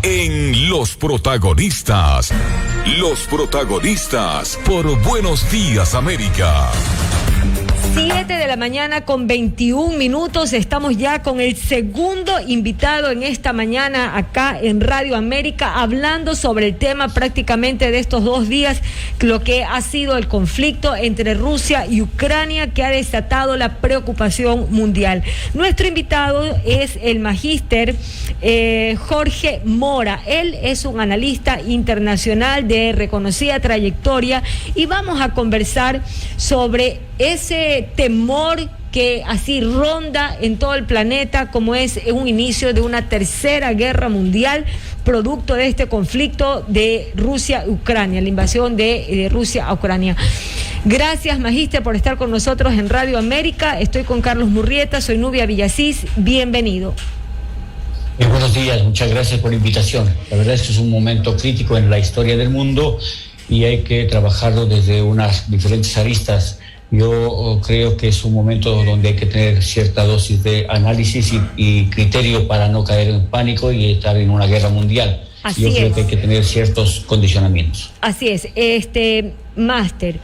en Los Protagonistas. Los Protagonistas por Buenos Días, América. 7:21 a.m. Estamos ya con el segundo invitado en esta mañana acá en Radio América, hablando sobre el tema prácticamente de estos 2 días, lo que ha sido el conflicto entre Rusia y Ucrania, que ha desatado la preocupación mundial. Nuestro invitado es el magíster Jorge Mora. Él es un analista internacional de reconocida trayectoria y vamos a conversar sobre ese temor que así ronda en todo el planeta, como es un inicio de una tercera guerra mundial, producto de este conflicto de Rusia-Ucrania, la invasión de Rusia a Ucrania. Gracias, magíster, por estar con nosotros en Radio América. Estoy con Carlos Murrieta, soy Nubia Villasís. Bienvenido. Buenos días, muchas gracias por la invitación. La verdad es que es un momento crítico en la historia del mundo y hay que trabajarlo desde unas diferentes aristas. Yo creo que es un momento donde hay que tener cierta dosis de análisis y criterio para no caer en pánico y estar en una guerra mundial. Yo creo que hay que tener ciertos condicionamientos. Así es, máster.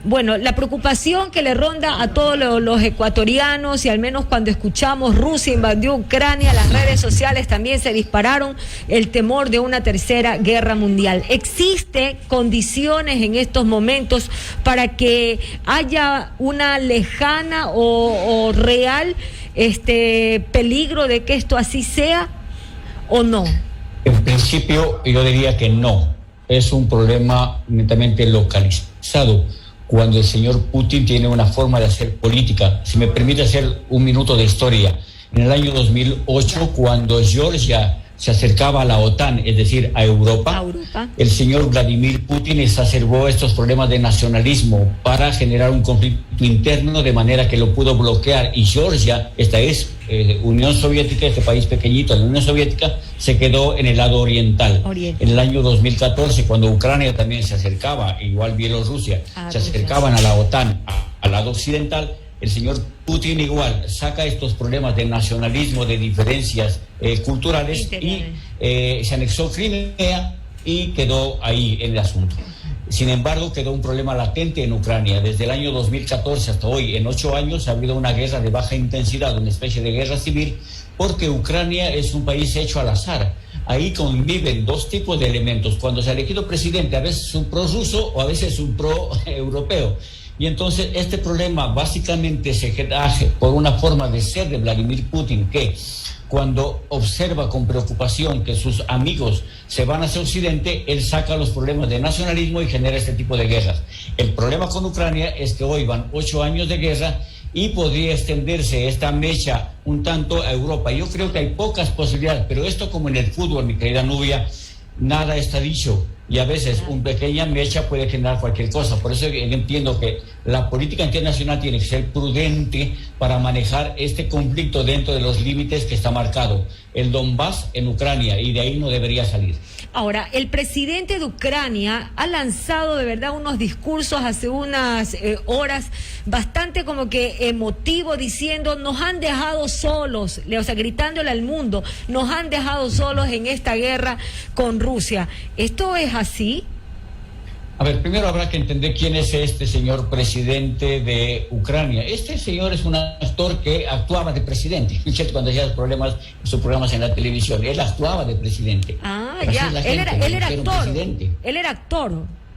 Bueno, la preocupación que le ronda a todos los ecuatorianos, y al menos cuando escuchamos Rusia invadió Ucrania, las redes sociales también se dispararon, el temor de una tercera guerra mundial. ¿Existe condiciones en estos momentos para que haya una lejana o real peligro de que esto así sea o no? En principio yo diría que no. Es un problema netamente localizado, cuando el señor Putin tiene una forma de hacer política. Si me permite hacer un minuto de historia. En el año 2008, cuando Georgia se acercaba a la OTAN, es decir, a Europa, el señor Vladimir Putin exacerbó estos problemas de nacionalismo para generar un conflicto interno, de manera que lo pudo bloquear. Y Georgia, esta es Unión Soviética, este país pequeñito, la Unión Soviética, se quedó en el lado oriental. En el año 2014, cuando Ucrania también se acercaba, igual Bielorrusia, se acercaban a la OTAN, al lado occidental, el señor Putin igual saca estos problemas de nacionalismo, de diferencias culturales y se anexó Crimea y quedó ahí en el asunto. Sin embargo, quedó un problema latente en Ucrania. Desde el año 2014 hasta hoy, en 8 años, ha habido una guerra de baja intensidad, una especie de guerra civil, porque Ucrania es un país hecho al azar. Ahí conviven 2 tipos de elementos. Cuando se ha elegido presidente, a veces un pro-ruso o a veces un pro-europeo. Y entonces este problema básicamente se da por una forma de ser de Vladimir Putin, que cuando observa con preocupación que sus amigos se van hacia Occidente, él saca los problemas de nacionalismo y genera este tipo de guerras. El problema con Ucrania es que hoy van 8 años de guerra y podría extenderse esta mecha un tanto a Europa. Yo creo que hay pocas posibilidades, pero esto, como en el fútbol, mi querida Nubia, nada está dicho. Y a veces una pequeña mecha puede generar cualquier cosa. Por eso entiendo que la política internacional tiene que ser prudente para manejar este conflicto dentro de los límites que está marcado. El Donbass en Ucrania, y de ahí no debería salir. Ahora, el presidente de Ucrania ha lanzado de verdad unos discursos hace unas horas bastante como que emotivo, diciendo: nos han dejado solos, o sea, gritándole al mundo, nos han dejado solos en esta guerra con Rusia. ¿Esto es así? A ver, primero habrá que entender quién es este señor presidente de Ucrania. Este señor es un actor que actuaba de presidente. Cuando hacía sus programas en la televisión, él actuaba de presidente. Ya, él era actor. Él era actor.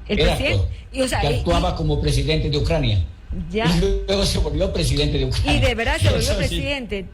El era presidente. Actor, y, o sea, que actuaba como presidente de Ucrania. Ya. Y luego se volvió presidente de Ucrania. Y de verdad se volvió presidente. Sí.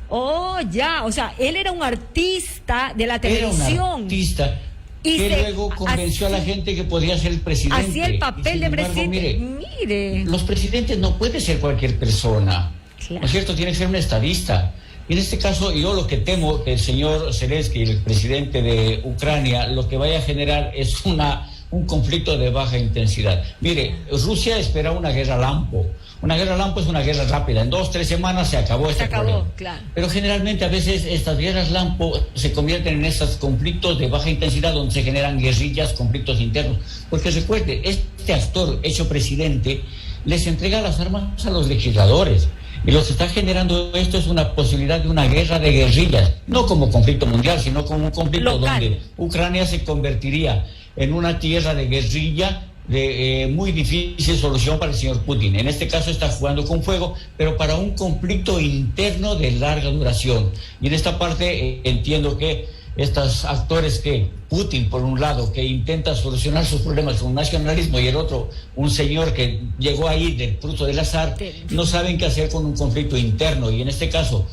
Oh, ya. O sea, él era un artista de la televisión. Era un artista. Y luego convenció a la gente que podía ser el presidente. Hacía el papel de presidente. Mire. Los presidentes no puede ser cualquier persona. Claro. ¿No es cierto? Tiene que ser un estadista. Y en este caso, yo lo que temo que el señor Zelensky, el presidente de Ucrania, lo que vaya a generar es un conflicto de baja intensidad. Mire, Rusia espera una guerra lampo. Una guerra lampo es una guerra rápida. En 2-3 semanas se acabó este problema. Claro. Pero generalmente a veces estas guerras lampo se convierten en estos conflictos de baja intensidad, donde se generan guerrillas, conflictos internos. Porque recuerde, este actor hecho presidente les entrega las armas a los legisladores. Y lo que está generando esto es una posibilidad de una guerra de guerrillas, no como conflicto mundial, sino como un conflicto local, donde Ucrania se convertiría en una tierra de guerrilla de muy difícil solución para el señor Putin. En este caso está jugando con fuego, pero para un conflicto interno de larga duración. Y en esta parte entiendo que estos actores que Putin, por un lado, que intenta solucionar sus problemas con nacionalismo, y el otro, un señor que llegó ahí del fruto del azar, no saben qué hacer con un conflicto interno. Y en este caso,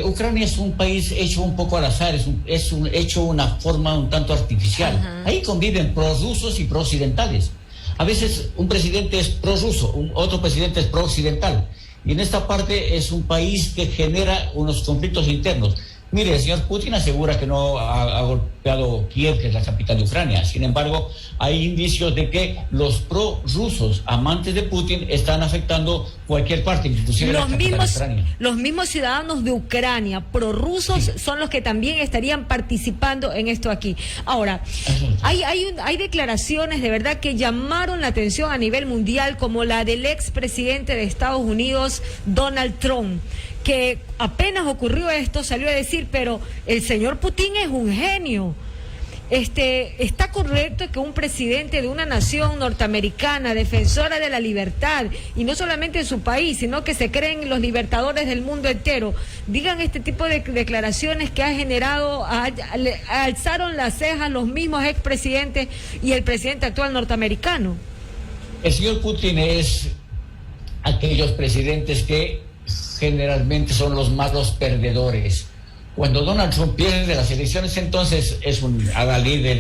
Ucrania es un país hecho un poco al azar, es hecho una forma un tanto artificial. Ajá. Ahí conviven pro-rusos y pro-occidentales. A veces un presidente es pro-ruso, otro presidente es pro-occidental. Y en esta parte es un país que genera unos conflictos internos. Mire, el señor Putin asegura que no ha golpeado Kiev, que es la capital de Ucrania. Sin embargo, hay indicios de que los prorrusos, amantes de Putin, están afectando cualquier parte, inclusive la capital de Ucrania. Los mismos ciudadanos de Ucrania, prorrusos, sí, son los que también estarían participando en esto aquí. Ahora, hay declaraciones de verdad que llamaron la atención a nivel mundial, como la del expresidente de Estados Unidos, Donald Trump, que apenas ocurrió esto, salió a decir, pero el señor Putin es un genio. ¿Está correcto que un presidente de una nación norteamericana, defensora de la libertad, y no solamente en su país, sino que se creen los libertadores del mundo entero, digan este tipo de declaraciones que ha generado, alzaron las cejas los mismos expresidentes y el presidente actual norteamericano? El señor Putin es aquellos presidentes que generalmente son los malos perdedores. Cuando Donald Trump pierde las elecciones, entonces es un adalid de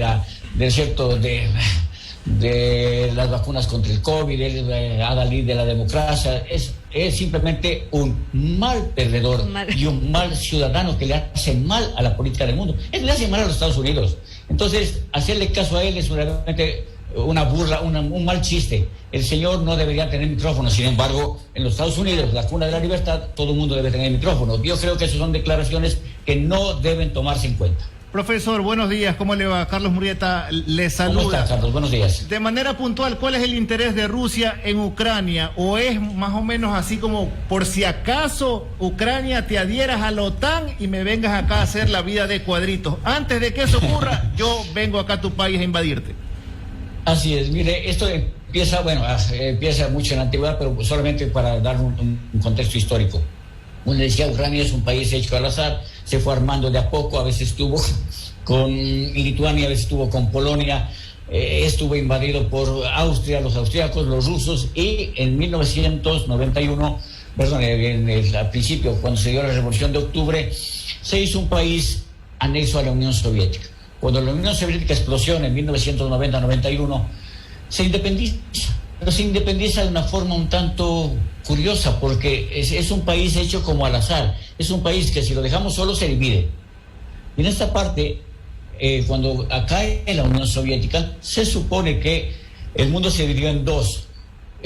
las vacunas contra el COVID, es adalid de la democracia, es simplemente un mal perdedor y un mal ciudadano que le hace mal a la política del mundo. Él le hace mal a los Estados Unidos. Entonces, hacerle caso a él es realmente una burla, un mal chiste. El señor no debería tener micrófono. Sin embargo, en los Estados Unidos, la cuna de la libertad, todo el mundo debe tener micrófono. Yo creo que esas son declaraciones que no deben tomarse en cuenta. Profesor, buenos días. ¿Cómo le va? Carlos Murrieta le saluda. ¿Cómo está, Carlos? Buenos días. De manera puntual, ¿cuál es el interés de Rusia en Ucrania? ¿O es más o menos así como, por si acaso Ucrania te adhieras a la OTAN y me vengas acá a hacer la vida de cuadritos? Antes de que eso ocurra, yo vengo acá a tu país a invadirte. Así es, mire, esto empieza mucho en la antigüedad, pero solamente para dar un contexto histórico. Como le decía, Ucrania es un país hecho al azar, se fue armando de a poco, a veces estuvo con Lituania, a veces estuvo con Polonia, estuvo invadido por Austria, los austríacos, los rusos, y en 1991, al principio, cuando se dio la Revolución de Octubre, se hizo un país anexo a la Unión Soviética. Cuando la Unión Soviética explosiona en 1990-91, se independiza, pero se independiza de una forma un tanto curiosa, porque es un país hecho como al azar, es un país que si lo dejamos solo se divide. Y en esta parte, cuando cae la Unión Soviética, se supone que el mundo se dividió en dos: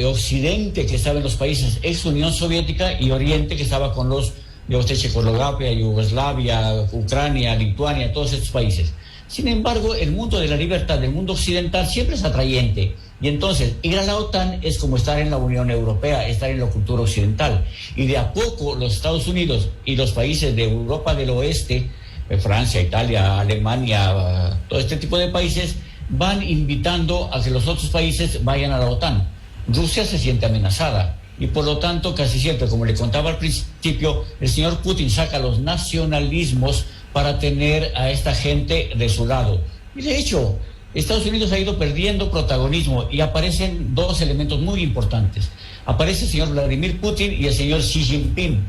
Occidente, que estaba en los países ex Unión Soviética, y Oriente, que estaba con los de Checoslovaquia, Yugoslavia, Ucrania, Lituania, todos estos países. Sin embargo, el mundo de la libertad, del mundo occidental, siempre es atrayente. Y entonces, ir a la OTAN es como estar en la Unión Europea, estar en la cultura occidental. Y de a poco los Estados Unidos y los países de Europa del Oeste, Francia, Italia, Alemania, todo este tipo de países, van invitando a que los otros países vayan a la OTAN. Rusia se siente amenazada. Y por lo tanto, casi siempre, como le contaba al principio, el señor Putin saca los nacionalismos para tener a esta gente de su lado. Y de hecho, Estados Unidos ha ido perdiendo protagonismo y aparecen dos elementos muy importantes. Aparece el señor Vladimir Putin y el señor Xi Jinping,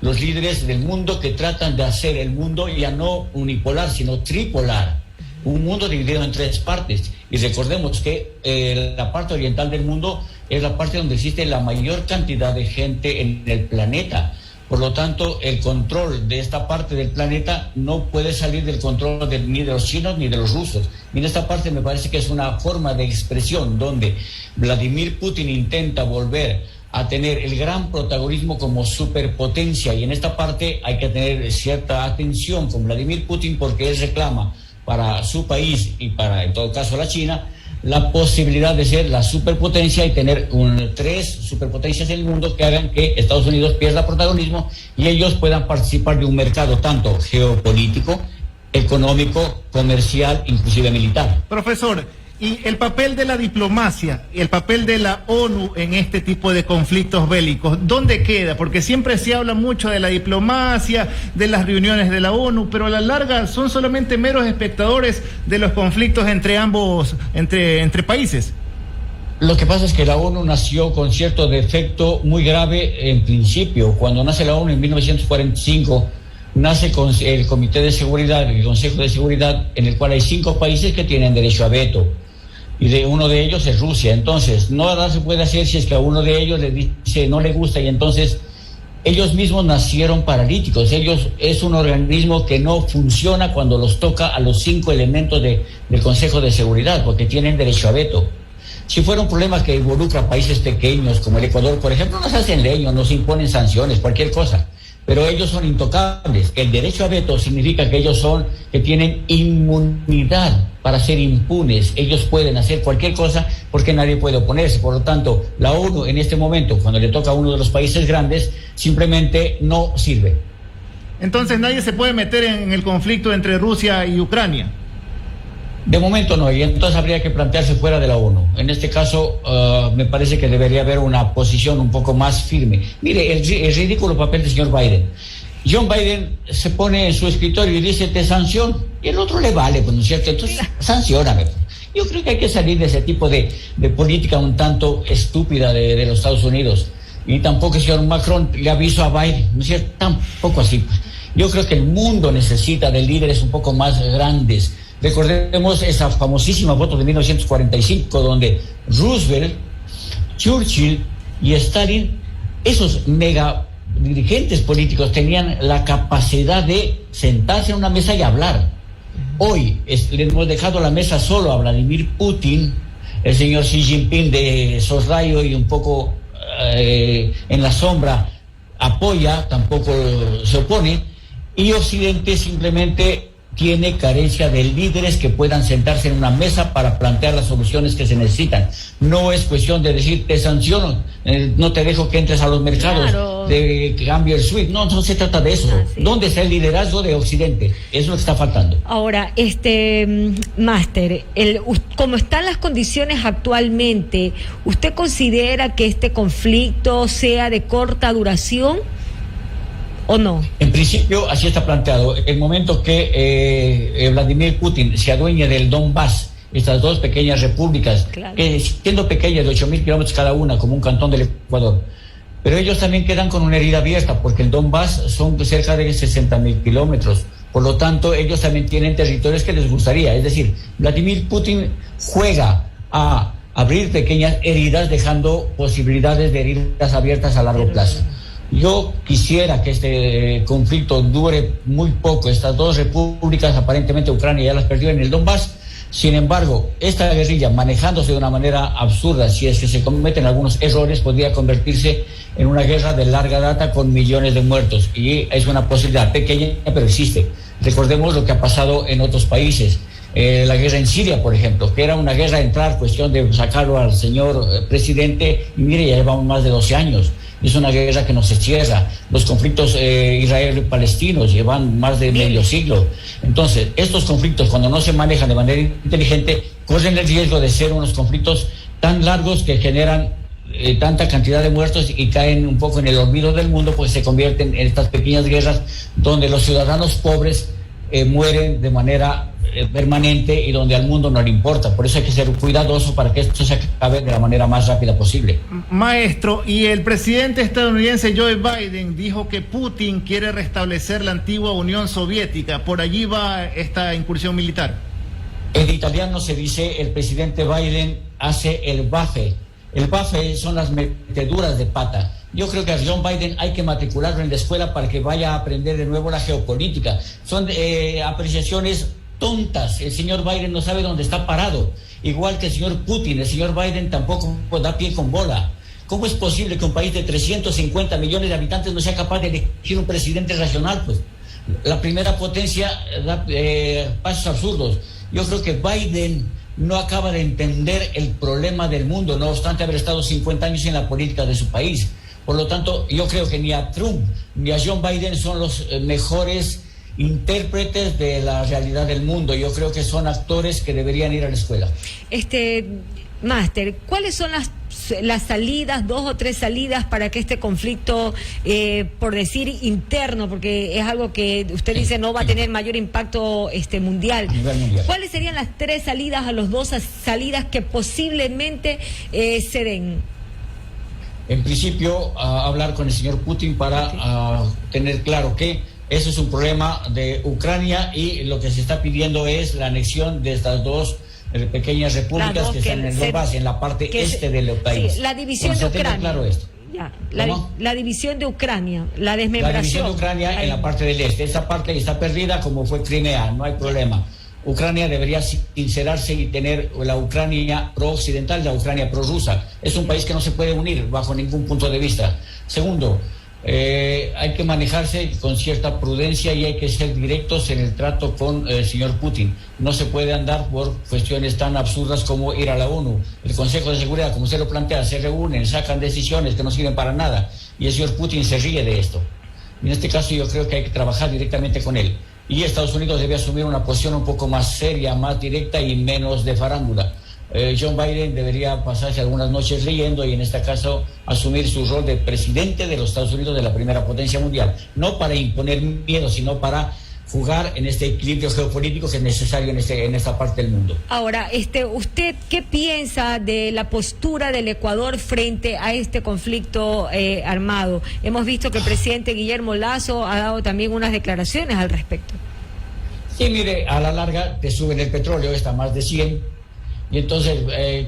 los líderes del mundo que tratan de hacer el mundo ya no unipolar, sino tripolar. Un mundo dividido en tres partes. Y recordemos que la parte oriental del mundo es la parte donde existe la mayor cantidad de gente en el planeta. Por lo tanto, el control de esta parte del planeta no puede salir del control ni de los chinos ni de los rusos. Y en esta parte me parece que es una forma de expresión donde Vladimir Putin intenta volver a tener el gran protagonismo como superpotencia. Y en esta parte hay que tener cierta atención con Vladimir Putin, porque él reclama para su país y para, en todo caso, la China, la posibilidad de ser la superpotencia y tener 3 superpotencias en el mundo que hagan que Estados Unidos pierda protagonismo y ellos puedan participar de un mercado tanto geopolítico, económico, comercial, inclusive militar. Profesor, y el papel de la diplomacia, el papel de la ONU en este tipo de conflictos bélicos, ¿dónde queda? Porque siempre se habla mucho de la diplomacia, de las reuniones de la ONU, pero a la larga son solamente meros espectadores de los conflictos entre ambos, entre países. Lo que pasa es que la ONU nació con cierto defecto muy grave en principio. Cuando nace la ONU en 1945, nace con el Comité de Seguridad, el Consejo de Seguridad, en el cual hay 5 países que tienen derecho a veto. Y uno de ellos es Rusia. Entonces, nada se puede hacer si es que a uno de ellos le dice no le gusta, y entonces ellos mismos nacieron paralíticos. Es un organismo que no funciona cuando los toca a los 5 elementos del Consejo de Seguridad, porque tienen derecho a veto. Si fuera un problema que involucra países pequeños como el Ecuador, por ejemplo, nos hacen leño, nos imponen sanciones, cualquier cosa. Pero ellos son intocables. El derecho a veto significa que que tienen inmunidad para ser impunes. Ellos pueden hacer cualquier cosa porque nadie puede oponerse. Por lo tanto, la ONU en este momento, cuando le toca a uno de los países grandes, simplemente no sirve. Entonces nadie se puede meter en el conflicto entre Rusia y Ucrania. De momento no, y entonces habría que plantearse fuera de la ONU. En este caso, me parece que debería haber una posición un poco más firme. Mire, el ridículo papel del señor Biden. John Biden se pone en su escritorio y dice, te sanciono, y el otro le vale, pues, ¿no es cierto? Entonces, sancióname. Yo creo que hay que salir de ese tipo de política un tanto estúpida de los Estados Unidos. Y tampoco el señor Macron le avisó a Biden, ¿no es cierto? Tampoco así. Yo creo que el mundo necesita de líderes un poco más grandes. Recordemos esa famosísima foto de 1945 donde Roosevelt, Churchill y Stalin, esos mega dirigentes políticos, tenían la capacidad de sentarse en una mesa y hablar. Hoy le hemos dejado la mesa solo a Vladimir Putin, el señor Xi Jinping de soslayo y un poco en la sombra apoya, tampoco se opone, y Occidente simplemente tiene carencia de líderes que puedan sentarse en una mesa para plantear las soluciones que se necesitan. No es cuestión de decir, te sanciono, no te dejo que entres a los mercados, claro, de cambio el SWIFT. No se trata de eso. Sí. ¿Dónde está el liderazgo de Occidente? Eso es lo que está faltando. Ahora, Máster, como están las condiciones actualmente, ¿usted considera que este conflicto sea de corta duración o no? En principio, así está planteado. El momento que Vladimir Putin se adueñe del Donbass, estas 2 pequeñas repúblicas, claro, que siendo pequeñas de 8.000 kilómetros cada una, como un cantón del Ecuador, pero ellos también quedan con una herida abierta, porque el Donbass son cerca de 60.000 kilómetros. Por lo tanto, ellos también tienen territorios que les gustaría. Es decir, Vladimir Putin juega a abrir pequeñas heridas, dejando posibilidades de heridas abiertas a largo plazo. Yo quisiera que este conflicto dure muy poco. Estas 2 repúblicas, aparentemente Ucrania ya las perdió en el Donbass. Sin embargo, esta guerrilla, manejándose de una manera absurda, si es que se cometen algunos errores, podría convertirse en una guerra de larga data con millones de muertos. Y es una posibilidad pequeña, pero existe. Recordemos lo que ha pasado en otros países. La guerra en Siria, por ejemplo, que era una guerra de entrar, cuestión de sacarlo al señor presidente, y mire, ya llevamos más de 12 años. Es una guerra que no se cierra. Los conflictos israelí-palestinos llevan más de medio siglo. Entonces, estos conflictos, cuando no se manejan de manera inteligente, corren el riesgo de ser unos conflictos tan largos que generan tanta cantidad de muertos y caen un poco en el olvido del mundo, pues se convierten en estas pequeñas guerras donde los ciudadanos pobres mueren de manera permanente y donde al mundo no le importa. Por eso hay que ser cuidadoso para que esto se acabe de la manera más rápida posible. Maestro, y el presidente estadounidense Joe Biden dijo que Putin quiere restablecer la antigua Unión Soviética. ¿Por allí va esta incursión militar? En italiano se dice, el presidente Biden hace el baffe. El baffe son las meteduras de pata. Yo creo que a John Biden hay que matricularlo en la escuela para que vaya a aprender de nuevo la geopolítica. Son apreciaciones tontas. El señor Biden no sabe dónde está parado. Igual que el señor Putin, el señor Biden tampoco da pie con bola. ¿Cómo es posible que un país de 350 millones de habitantes no sea capaz de elegir un presidente racional? Pues la primera potencia da pasos absurdos. Yo creo que Biden no acaba de entender el problema del mundo, no obstante haber estado 50 años en la política de su país. Por lo tanto, yo creo que ni a Trump ni a John Biden son los mejores intérpretes de la realidad del mundo. Yo creo que son actores que deberían ir a la escuela. Máster, ¿cuáles son las salidas, 2 o 3 salidas para que este conflicto, por decir interno, porque es algo que usted dice no va a tener mayor impacto mundial? ¿Cuáles serían las 3 salidas a los 2 salidas que posiblemente se den? En principio, hablar con el señor Putin para tener claro que ese es un problema de Ucrania y lo que se está pidiendo es la anexión de estas 2 pequeñas repúblicas que están en el Donbass, en la parte este del país. Sí, la división de Ucrania. Claro esto. Ya, la división de Ucrania, la desmembración. La división de Ucrania en la parte del este. Esa parte está perdida como fue Crimea, no hay problema. Ucrania debería sincerarse y tener la Ucrania pro-occidental y la Ucrania pro-rusa. Es un país que no se puede unir bajo ningún punto de vista. Segundo, hay que manejarse con cierta prudencia y hay que ser directos en el trato con el señor Putin. No se puede andar por cuestiones tan absurdas como ir a la ONU. El Consejo de Seguridad, como usted lo plantea, se reúnen, sacan decisiones que no sirven para nada y el señor Putin se ríe de esto. En este caso yo creo que hay que trabajar directamente con él. Y Estados Unidos debe asumir una posición un poco más seria, más directa y menos de farándula. John Biden debería pasarse algunas noches leyendo y en este caso asumir su rol de presidente de los Estados Unidos, de la primera potencia mundial, no para imponer miedo, sino para jugar en este equilibrio geopolítico que es necesario en esta parte del mundo. Ahora, ¿usted qué piensa de la postura del Ecuador frente a este conflicto armado? Hemos visto que el presidente Guillermo Lasso ha dado también unas declaraciones al respecto. Sí, mire, a la larga te suben el petróleo, está más de 100. Y entonces,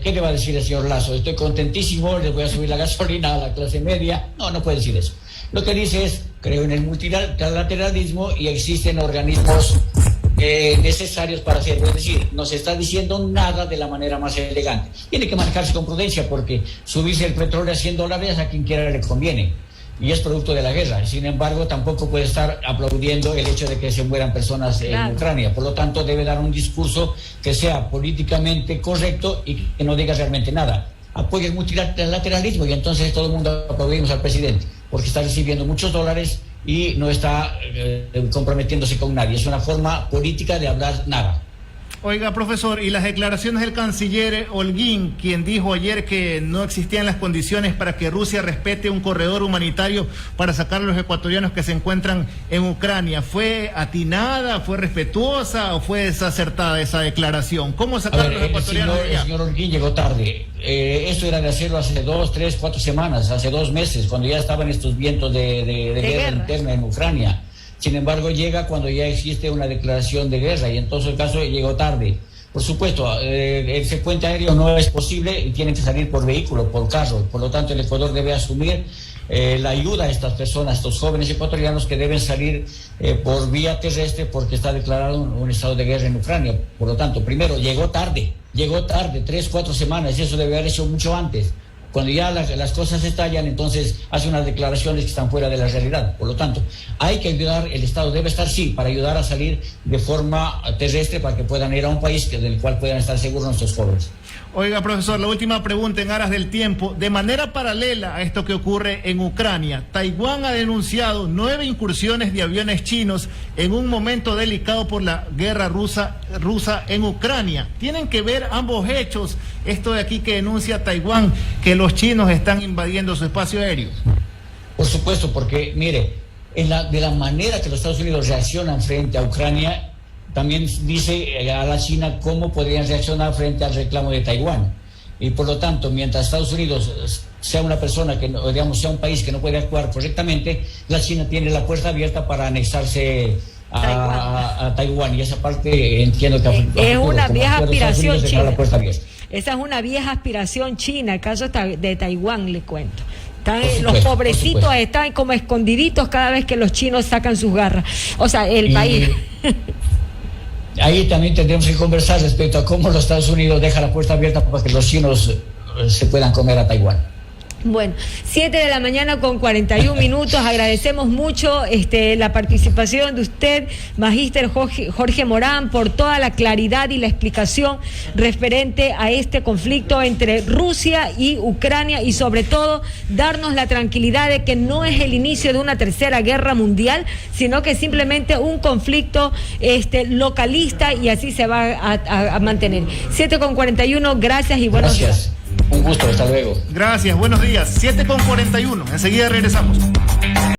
¿qué le va a decir el señor Lasso? Estoy contentísimo, les voy a subir la gasolina a la clase media. No puede decir eso. Lo que dice es, creo en el multilateralismo y existen organismos necesarios para hacerlo. Es decir, no se está diciendo nada de la manera más elegante. Tiene que manejarse con prudencia porque subirse el petróleo a $100 a quien quiera le conviene. Y es producto de la guerra. Sin embargo, tampoco puede estar aplaudiendo el hecho de que se mueran personas en Ucrania. Por lo tanto, debe dar un discurso que sea políticamente correcto y que no diga realmente nada. Apoya el multilateralismo y entonces todo el mundo aplaudimos al presidente porque está recibiendo muchos dólares y no está comprometiéndose con nadie. Es una forma política de hablar nada. Oiga, profesor, y las declaraciones del canciller Holguín, quien dijo ayer que no existían las condiciones para que Rusia respete un corredor humanitario para sacar a los ecuatorianos que se encuentran en Ucrania, ¿fue atinada, fue respetuosa o fue desacertada esa declaración? ¿Cómo sacar a los ecuatorianos de allá? El señor Holguín llegó tarde. Esto era de hacerlo hace 2, 3, 4 semanas, hace 2 meses, cuando ya estaban estos vientos de guerra interna en Ucrania. Sin embargo, llega cuando ya existe una declaración de guerra y en todo el caso llegó tarde. Por supuesto, el puente aéreo no es posible y tienen que salir por vehículo, por carro. Por lo tanto, el Ecuador debe asumir la ayuda a estas personas, estos jóvenes ecuatorianos que deben salir por vía terrestre porque está declarado un estado de guerra en Ucrania. Por lo tanto, primero, llegó tarde, 3, 4 semanas y eso debe haber hecho mucho antes. Cuando ya las cosas estallan, entonces hace unas declaraciones que están fuera de la realidad. Por lo tanto, hay que ayudar, el Estado debe estar, sí, para ayudar a salir de forma terrestre para que puedan ir a un país del cual puedan estar seguros nuestros jóvenes. Oiga, profesor, la última pregunta en aras del tiempo. De manera paralela a esto que ocurre en Ucrania, Taiwán ha denunciado 9 incursiones de aviones chinos en un momento delicado por la guerra rusa en Ucrania. ¿Tienen que ver ambos hechos, esto de aquí que denuncia Taiwán, que los chinos están invadiendo su espacio aéreo? Por supuesto, porque, mire, de la manera que los Estados Unidos reaccionan frente a Ucrania, también dice a la China cómo podrían reaccionar frente al reclamo de Taiwán. Y por lo tanto, mientras Estados Unidos sea una persona que, digamos, sea un país que no puede actuar correctamente, la China tiene la puerta abierta para anexarse a Taiwán. Y esa parte entiendo que es una vieja aspiración china. Esa es una vieja aspiración china, el caso de Taiwán, le cuento. Los pobrecitos están como escondiditos cada vez que los chinos sacan sus garras. O sea, el país. Ahí también tendremos que conversar respecto a cómo los Estados Unidos dejan la puerta abierta para que los chinos se puedan comer a Taiwán. Bueno, 7 de la mañana con 41 minutos. Agradecemos mucho la participación de usted, Magíster Jorge Morán, por toda la claridad y la explicación referente a este conflicto entre Rusia y Ucrania, y sobre todo darnos la tranquilidad de que no es el inicio de una tercera guerra mundial, sino que simplemente un conflicto localista, y así se va a mantener. 7 con 41, gracias y buenos días. Un gusto, hasta luego. Gracias, buenos días. 7 con 41. Enseguida regresamos.